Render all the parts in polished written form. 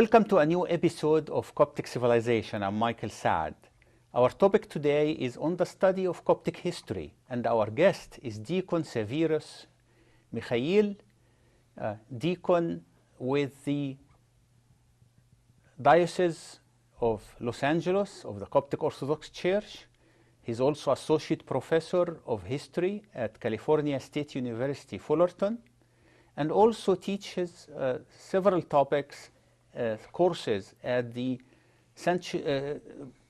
Welcome to a new episode of Coptic Civilization. I'm Michael Saad. Our topic today is on the study of Coptic history, and our guest is Deacon Severus Mikhail, Deacon with the Diocese of Los Angeles of the Coptic Orthodox Church. He's also Associate Professor of History at California State University, Fullerton, and also teaches several topics courses at the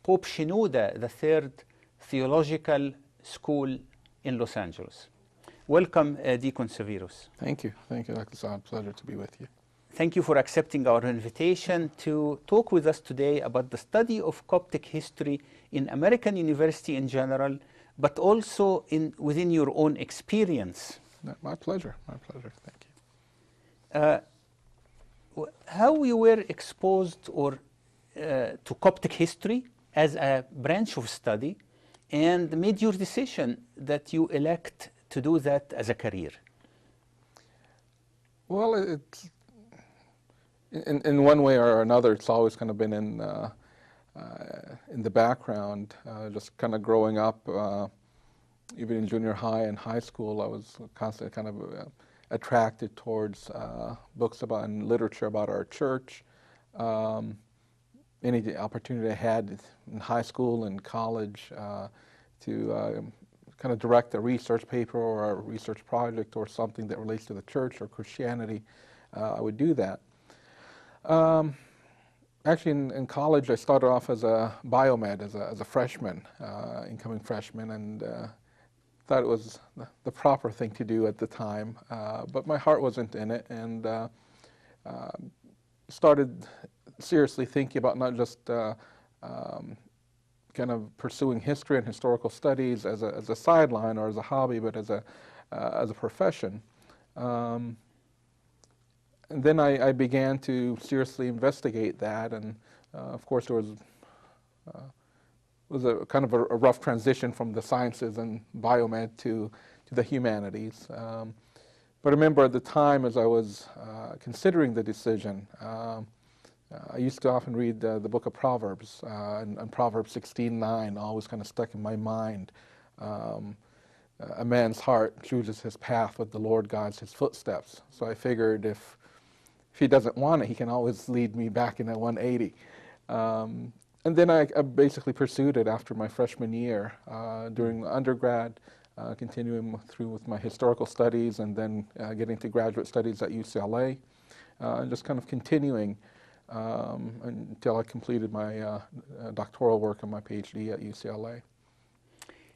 Pope Shenouda III Theological School in Los Angeles. Welcome, Deacon Severus. Thank you. Thank you, Dr. Saad. Pleasure to be with you. Thank you for accepting our invitation to talk with us today about the study of Coptic history in American university in general, but also within your own experience. My pleasure. My pleasure. Thank you. How you were exposed to Coptic history as a branch of study and made your decision that you elect to do that as a career? Well, it's, in one way or another, it's always kind of been in the background. Just kind of growing up, even in junior high and high school, I was constantly kind of attracted towards books about and literature about our church. Any opportunity I had in high school and college to kind of direct a research paper or a research project or something that relates to the church or Christianity, I would do that. Actually, in college, I started off as a biomed, as a freshman, incoming freshman, and thought it was the proper thing to do at the time, but my heart wasn't in it, and started seriously thinking about not just kind of pursuing history and historical studies as a sideline or as a hobby, but as a profession. And then I began to seriously investigate that, and of course there was a kind of a rough transition from the sciences and biomed to the humanities. But I remember at the time, as I was considering the decision, I used to often read the book of Proverbs, and Proverbs 16:9 always kind of stuck in my mind. A man's heart chooses his path, but the Lord guides his footsteps. So I figured if he doesn't want it, he can always lead me back in at 180. And then I basically pursued it after my freshman year during undergrad, continuing through with my historical studies and then getting to graduate studies at UCLA, and just kind of continuing until I completed my doctoral work and my PhD at UCLA.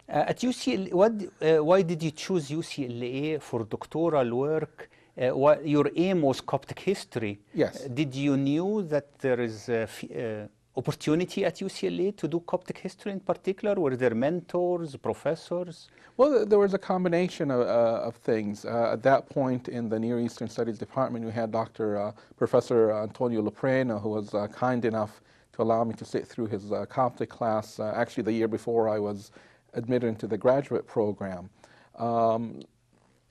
At UCLA, why did you choose UCLA for doctoral work? Your aim was Coptic history. Yes. Did you knew that there is opportunity at UCLA to do Coptic history in particular? Were there mentors, professors? Well, there was a combination of things. At that point in the Near Eastern Studies Department, we had Professor Antonio Lopreno, who was kind enough to allow me to sit through his Coptic class, actually the year before I was admitted into the graduate program.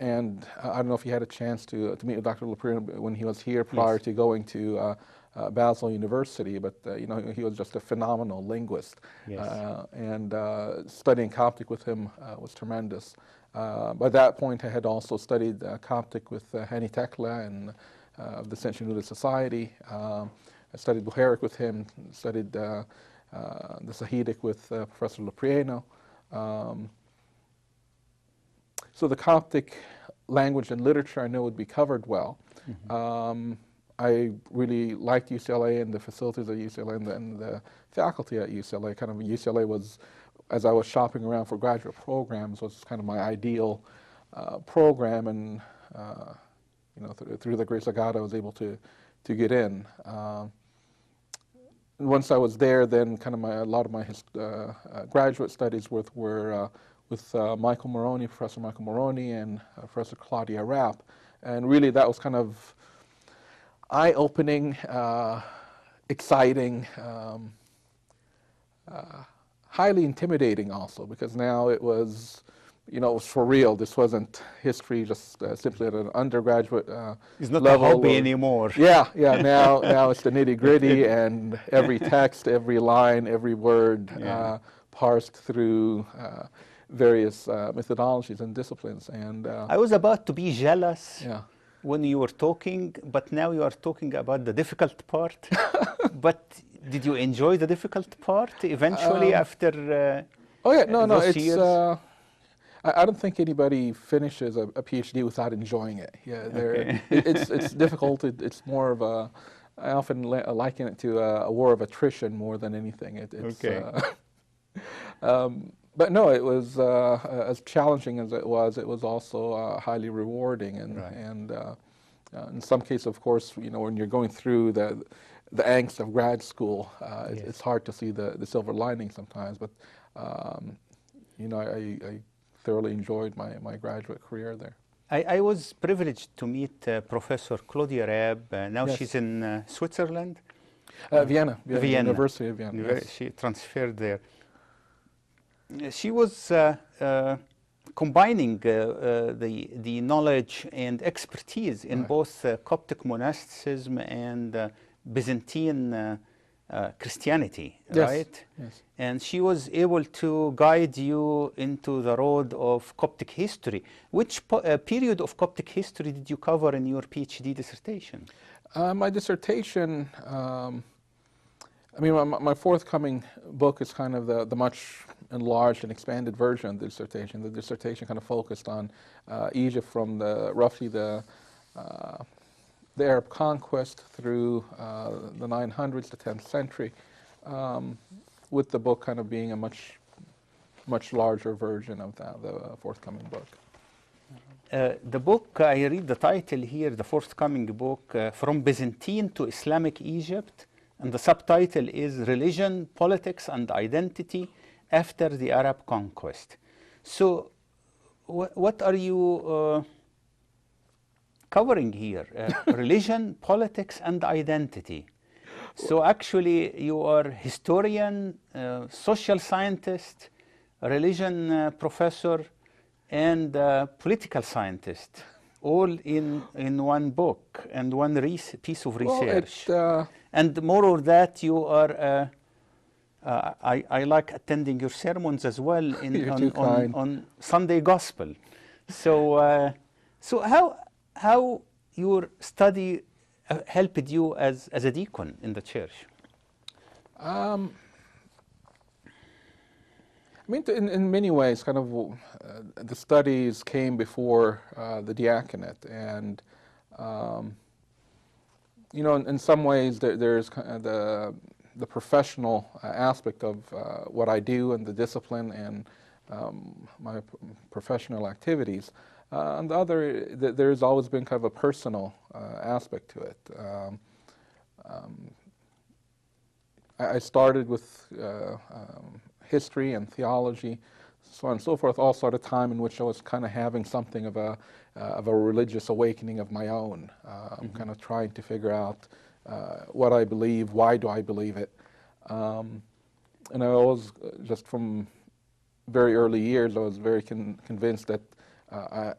And I don't know if you had a chance to meet with Dr. Lopreno when he was here prior to going to Basel University, but you know, he was just a phenomenal linguist. Yes. And studying Coptic with him was tremendous. By that point, I had also studied Coptic with Hani Tekla and the St. Shenouda Society. I studied Buharic with him, studied the Sahidic with Professor Loprieno. So the Coptic language and literature I know would be covered well. I really liked UCLA and the facilities at UCLA and the faculty at UCLA. Kind of UCLA was, as I was shopping around for graduate programs, was kind of my ideal program, and you know, through the grace of God, I was able to get in. And once I was there, then kind of a lot of my graduate studies were with Michael Moroney, Professor Michael Moroney, and Professor Claudia Rapp, and really that was kind of eye-opening, exciting, highly intimidating also, because now it was, you know, it was for real. This wasn't history just simply at an undergraduate it's not level. a hobby anymore. Yeah, yeah. Now it's the nitty-gritty, and every text, every line, every word parsed through various methodologies and disciplines. And I was about to be jealous. Yeah. When you were talking, but now you are talking about the difficult part. But did you enjoy the difficult part eventually after oh yeah, no, those it's years? I don't think anybody finishes a PhD without enjoying it. Yeah, Okay. it's difficult. It's more of a, I often liken it to a war of attrition more than anything. It's, Okay. but no, it was as challenging as it was also highly rewarding, and Right. and in some cases, of course, you know, when you're going through the angst of grad school, Yes. it's hard to see the silver lining sometimes. But you know, I thoroughly enjoyed my graduate career there. I was privileged to meet Professor Claudia Raab. Now Yes. she's in Switzerland. Vienna, Vienna. University of Vienna. Yes. She transferred there. She was combining the knowledge and expertise in Right. both Coptic monasticism and Byzantine Christianity, Yes. right? Yes. And she was able to guide you into the road of Coptic history. Which period of Coptic history did you cover in your PhD dissertation? My dissertation, I mean, my forthcoming book is kind of the much enlarged and expanded version of the dissertation. The dissertation kind of focused on Egypt from roughly the Arab conquest through the 900s to 10th century, with the book kind of being a much larger version of the forthcoming book. The book, I read the title here, the forthcoming book, From Byzantine to Islamic Egypt, and the subtitle is Religion, Politics, and Identity After the Arab Conquest. So, what are you covering here? Religion, politics, and identity. So actually, you are historian, social scientist, religion professor, and political scientist, all in one book and one piece of research. Well, and more of that, you are. I like attending your sermons as well on Sunday Gospel. So, so how your study helped you as a deacon in the church? I mean, in many ways, kind of the studies came before the diaconate, and you know, in some ways, there's kind of the professional aspect of what I do and the discipline and my professional activities. On the other, there's always been kind of a personal aspect to it. I started with history and theology, so on and so forth, also at a time in which I was kind of having something of a religious awakening of my own, kind of trying to figure out what I believe, why do I believe it. And I always, just from very early years, I was very convinced that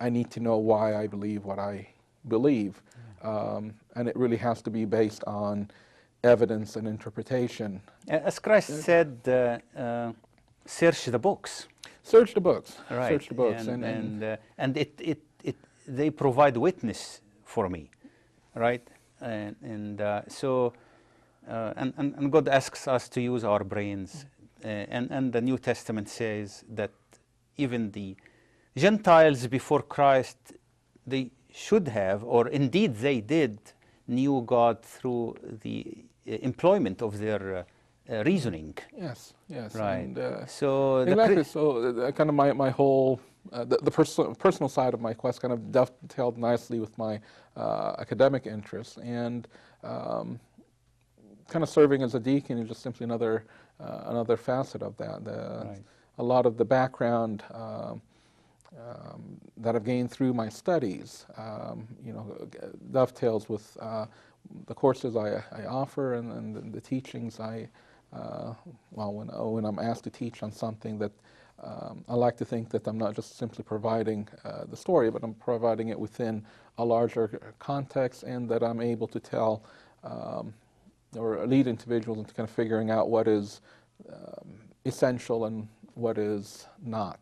I need to know why I believe what I believe. And it really has to be based on evidence and interpretation. As Christ said, search the books. Search the books. Right. Search the books. And they provide witness for me, right? And God asks us to use our brains. And the New Testament says that even the Gentiles before Christ, they should have, or indeed they did, knew God through the employment of their reasoning. Yes, yes. Right. And, So exactly. So kind of my whole the personal side of my quest kind of dovetailed nicely with my academic interests, and kind of serving as a deacon is just simply another facet of that. Right. A lot of the background that I've gained through my studies, dovetails with the courses I offer and the teachings when I'm asked to teach on something that I like to think that I'm not just simply providing the story, but I'm providing it within a larger context, and that I'm able to tell or lead individuals into kind of figuring out what is essential and what is not.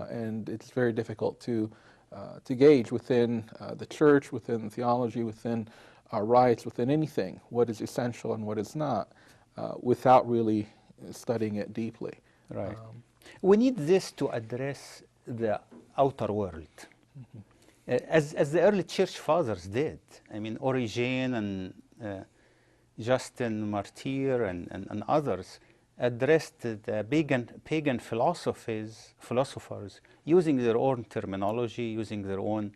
And it's very difficult to gauge within the church, within theology, within our rites, within anything, what is essential and what is not, without really studying it deeply. Right. We need this to address the outer world, as the early church fathers did. I mean, Origen and Justin Martyr and others addressed the pagan philosophers using their own terminology, using their own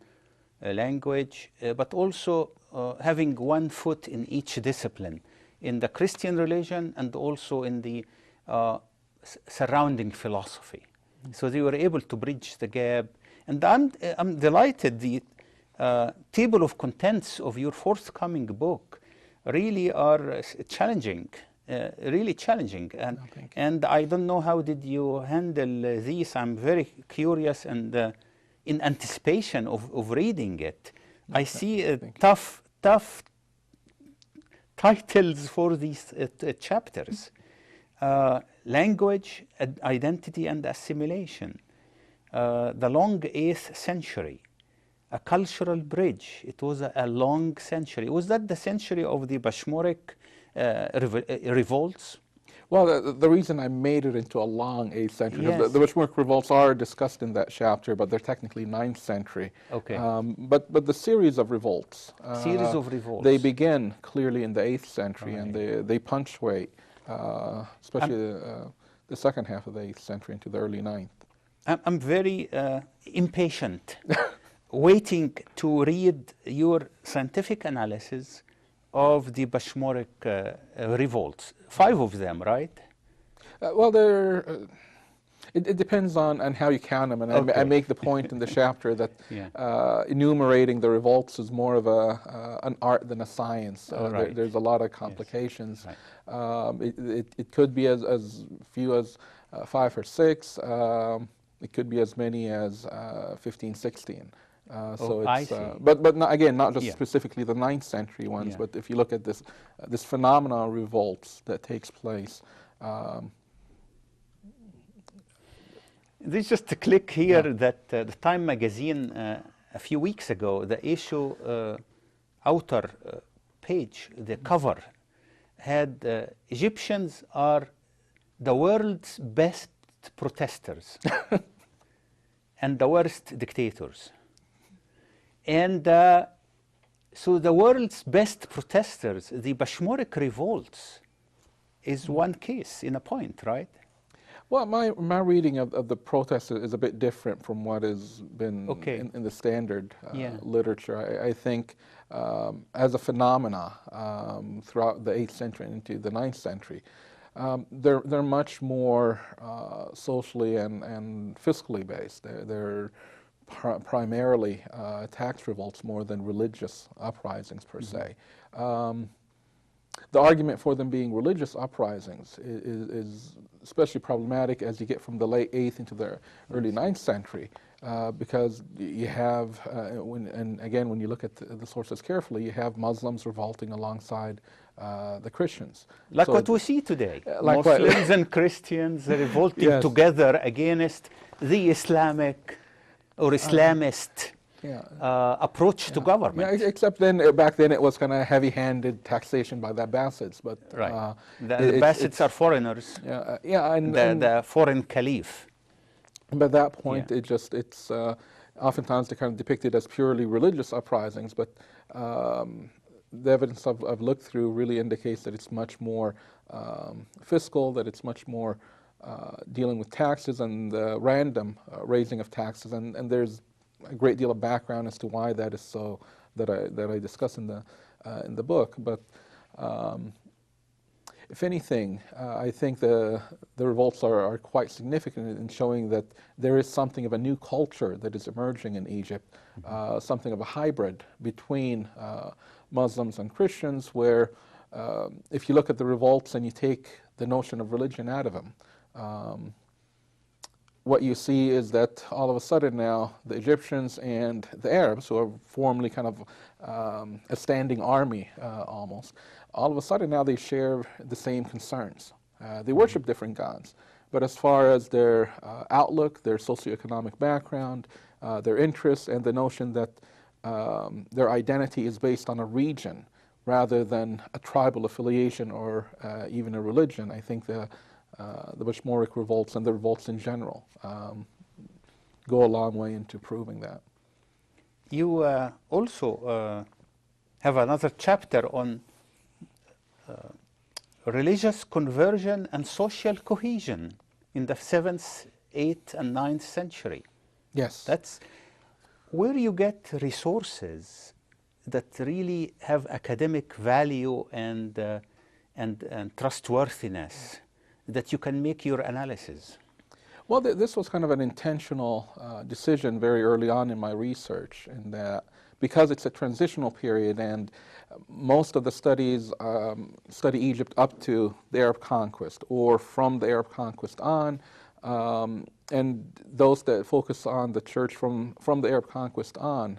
language, but also having one foot in each discipline, in the Christian religion and also in the surrounding philosophy. So they were able to bridge the gap. And I'm delighted the table of contents of your forthcoming book really are challenging. Really challenging, and I don't know how did you handle these. I'm very curious and in anticipation of reading it. I see tough titles for these chapters: language, identity, and assimilation. The long 8th century, a cultural bridge. It was a long century. Was that the century of the Bashmoric revolts? Well, the reason I made it into a long 8th century, because the Bashmoric revolts are discussed in that chapter, but they're technically 9th century. Okay. But the series of revolts, they begin clearly in the 8th century, and they punctuate, especially the second half of the 8th century into the early 9th. I'm very impatient, waiting to read your scientific analysis of the Bashmoric revolts. 5 of them, right? Well, it depends on how you count them, and I make the point in the chapter that enumerating the revolts is more of an art than a science. There's a lot of complications. Yes. It could be as few as 5 or 6. It could be as many as 15, 16. So it's, but not, again, not just specifically the 9th century ones, but if you look at this phenomenon of revolts that takes place. There's just a click here that the Time magazine a few weeks ago, the issue outer page, the cover, had Egyptians are the world's best protesters and the worst dictators. And so the world's best protesters, the Bashmoric revolts, is one case in a point, right? Well, my reading of the protest is a bit different from what has been in the standard literature. I think as a phenomena throughout the 8th century and into the 9th century, they're much more socially and fiscally based. They're primarily tax revolts more than religious uprisings per se. The argument for them being religious uprisings is especially problematic as you get from the late 8th into the early 9th century, because you have, when you look at the sources carefully, you have Muslims revolting alongside the Christians. Like what we see today. Muslims and Christians revolting together against the Islamic or Islamist approach to government. Yeah, except then, back then it was kind of heavy-handed taxation by the Abbasids. But the Abbasids are foreigners. And the foreign caliph. By that point, it's oftentimes they're kind of depicted as purely religious uprisings, but the evidence I've looked through really indicates that it's much more fiscal, that it's much more dealing with taxes and the random raising of taxes, and there's a great deal of background as to why that is so, that I discuss in the book. But if anything, I think the revolts are quite significant in showing that there is something of a new culture that is emerging in Egypt, something of a hybrid between Muslims and Christians, where if you look at the revolts and you take the notion of religion out of them, what you see is that all of a sudden now the Egyptians and the Arabs, who are formerly kind of a standing army almost, all of a sudden now they share the same concerns. They worship different gods, but as far as their outlook, their socioeconomic background, their interests, and the notion that their identity is based on a region rather than a tribal affiliation or even a religion, I think the Bashmoric revolts and the revolts in general go a long way into proving that. You also have another chapter on religious conversion and social cohesion in the 7th, 8th, and 9th century. Yes. That's where you get resources that really have academic value and trustworthiness, that you can make your analysis. Well, this was kind of an intentional decision very early on in my research, in that because it's a transitional period and most of the studies study Egypt up to the Arab conquest or from the Arab conquest on, and those that focus on the church from the Arab conquest on,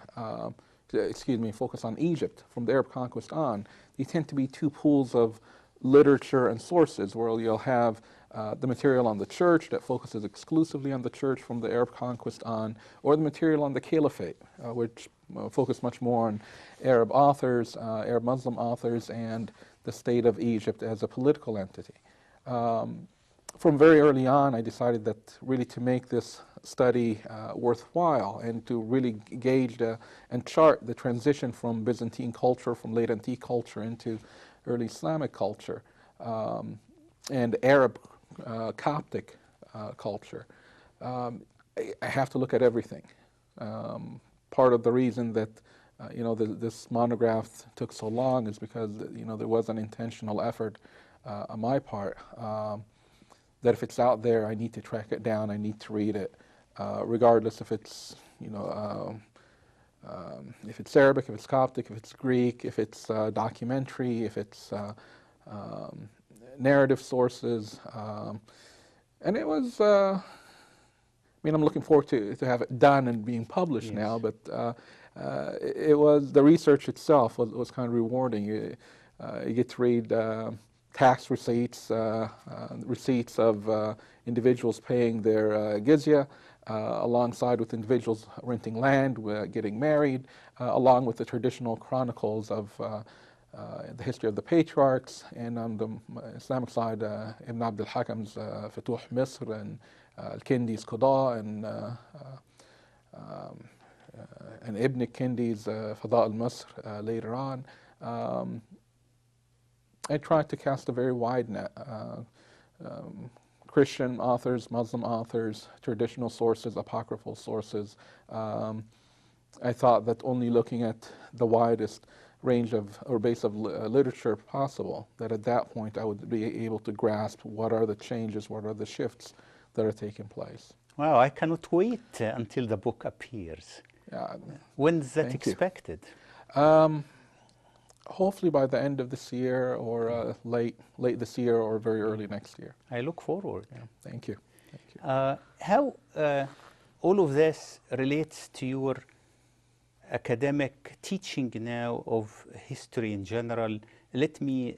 focus on Egypt from the Arab conquest on, they tend to be two pools of literature and sources, where you'll have the material on the church that focuses exclusively on the church from the Arab conquest on, or the material on the caliphate, which focus much more on Arab authors, Arab Muslim authors, and the state of Egypt as a political entity. From very early on, I decided that really to make this study worthwhile and to really gauge and chart the transition from Byzantine culture, from late antique culture into early Islamic culture, and Arab Coptic culture, I have to look at everything. Part of the reason that this monograph took so long is because there was an intentional effort on my part that if it's out there, I need to track it down, I need to read it, regardless if it's Arabic, if it's Coptic, if it's Greek, if it's documentary, if it's narrative sources, and it was. I'm looking forward to have it done and being published now, but it was, the research itself was kind of rewarding. You get to read tax receipts, receipts of individuals paying their jizya, alongside with individuals renting land, getting married, along with the traditional chronicles of the history of the patriarchs, and on the Islamic side, Ibn Abd al-Hakam's Futuh Misr, and al-Kindi's Qada, and Ibn Kindi's Fada al-Misr later on. I tried to cast a very wide net. Christian authors, Muslim authors, traditional sources, apocryphal sources. I thought that only looking at the widest range of, or base of literature possible, that at that point I would be able to grasp what are the changes, what are the shifts that are taking place. Wow, I cannot wait until the book appears. When is that expected? Hopefully by the end of this year, or late this year, or very early next year. I look forward. Yeah, thank you. Thank you. How all of this relates to your academic teaching now of history in general? Let me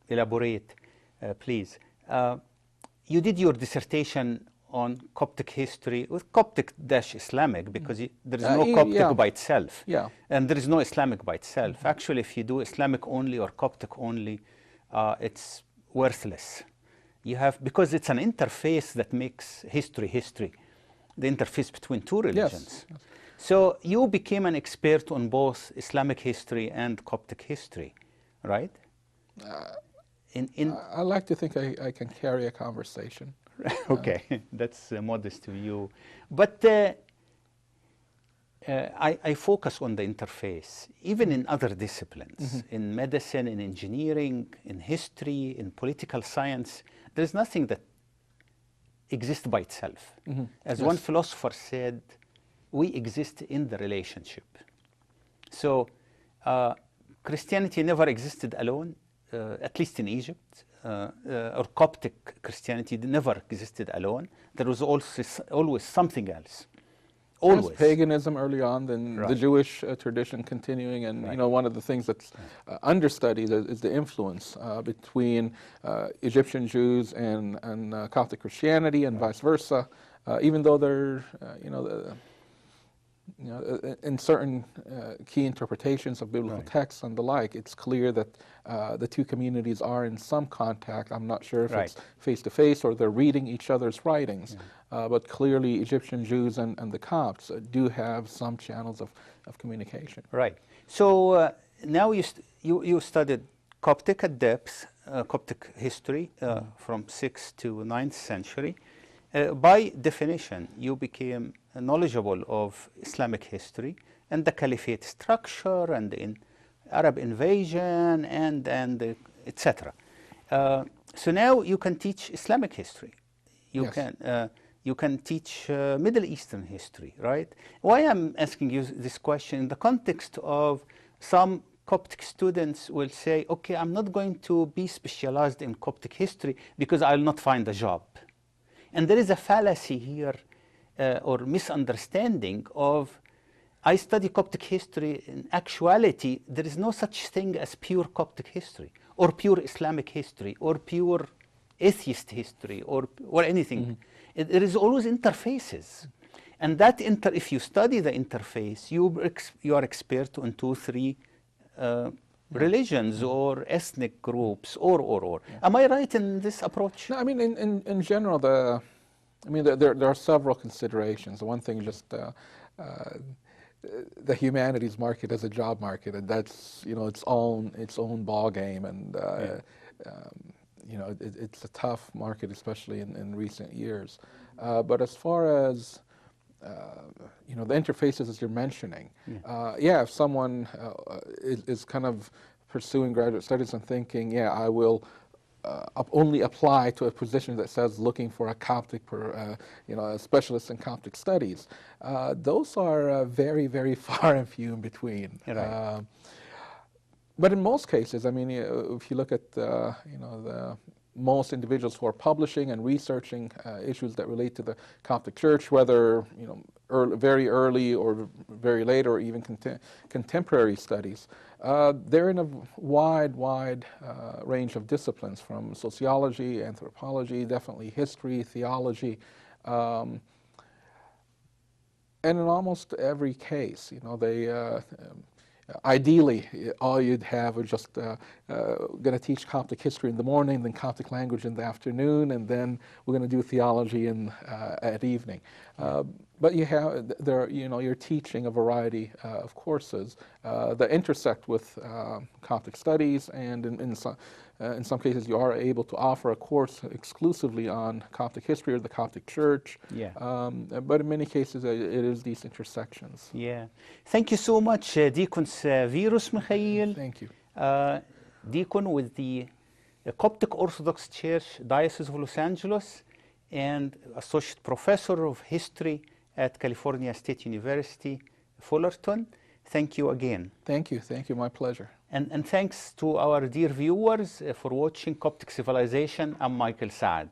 elaborate, please. You did your dissertation on Coptic history, with Coptic-Islamic, because there is no Coptic by itself, and there is no Islamic by itself. Actually, if you do Islamic only or Coptic only, it's worthless. You have, because it's an interface that makes history, the interface between two religions. Yes. So you became an expert on both Islamic history and Coptic history, right? I like to think I can carry a conversation. Okay, that's modest of you. But I focus on the interface, even in other disciplines, in medicine, in engineering, in history, in political science. There's nothing that exists by itself. As one philosopher said, we exist in the relationship. So Christianity never existed alone, at least in Egypt, or Coptic Christianity never existed alone. There was always something else. Always. There's paganism early on, then the Jewish tradition continuing, and you know, one of the things that's understudied is the influence between Egyptian Jews and Coptic Christianity, and vice versa. Even though they're, in certain key interpretations of biblical texts and the like, it's clear that the two communities are in some contact. I'm not sure if it's face-to-face or they're reading each other's writings, but clearly Egyptian Jews and the Copts do have some channels of communication. Right. So now you studied Coptic at depth, Coptic history from 6th to 9th century. By definition, you became knowledgeable of Islamic history and the caliphate structure and the Arab invasion and etc. So now you can teach Islamic history. You can teach Middle Eastern history, right? Why I'm asking you this question in the context of some Coptic students will say, okay, I'm not going to be specialized in Coptic history because I'll not find a job. And there is a fallacy here or misunderstanding of, I study Coptic history. In actuality, there is no such thing as pure Coptic history or pure Islamic history or pure atheist history or anything. There is always interfaces. And that if you study the interface, you are expert on 2-3 religions or ethnic groups or. Am I right in this approach? No, I mean, in general, there are several considerations. One thing, just the humanities market as a job market, and that's its own ball game, and it's a tough market, especially in recent years. But as far as the interfaces as you're mentioning, if someone is kind of pursuing graduate studies and thinking, I will only apply to a position that says looking for a Coptic, a specialist in Coptic studies, those are very, very far and few in between. Right. But in most cases, I mean, if you look at the most individuals who are publishing and researching issues that relate to the Coptic Church, whether very early or very late or even contemporary studies, they're in a wide range of disciplines, from sociology, anthropology, definitely history, theology, and in almost every case, they ideally, all you'd have is just going to teach Coptic history in the morning, then Coptic language in the afternoon, and then we're going to do theology at evening. But you're teaching a variety of courses that intersect with Coptic studies, and in some cases you are able to offer a course exclusively on Coptic history or the Coptic Church. But in many cases it is these intersections. Thank you so much, Deacon Severus Mikhail. Thank you. Deacon with the Coptic Orthodox Church, Diocese of Los Angeles, and Associate Professor of History at California State University, Fullerton. Thank you again. Thank you, my pleasure. And thanks to our dear viewers for watching Coptic Civilization. I'm Michael Saad.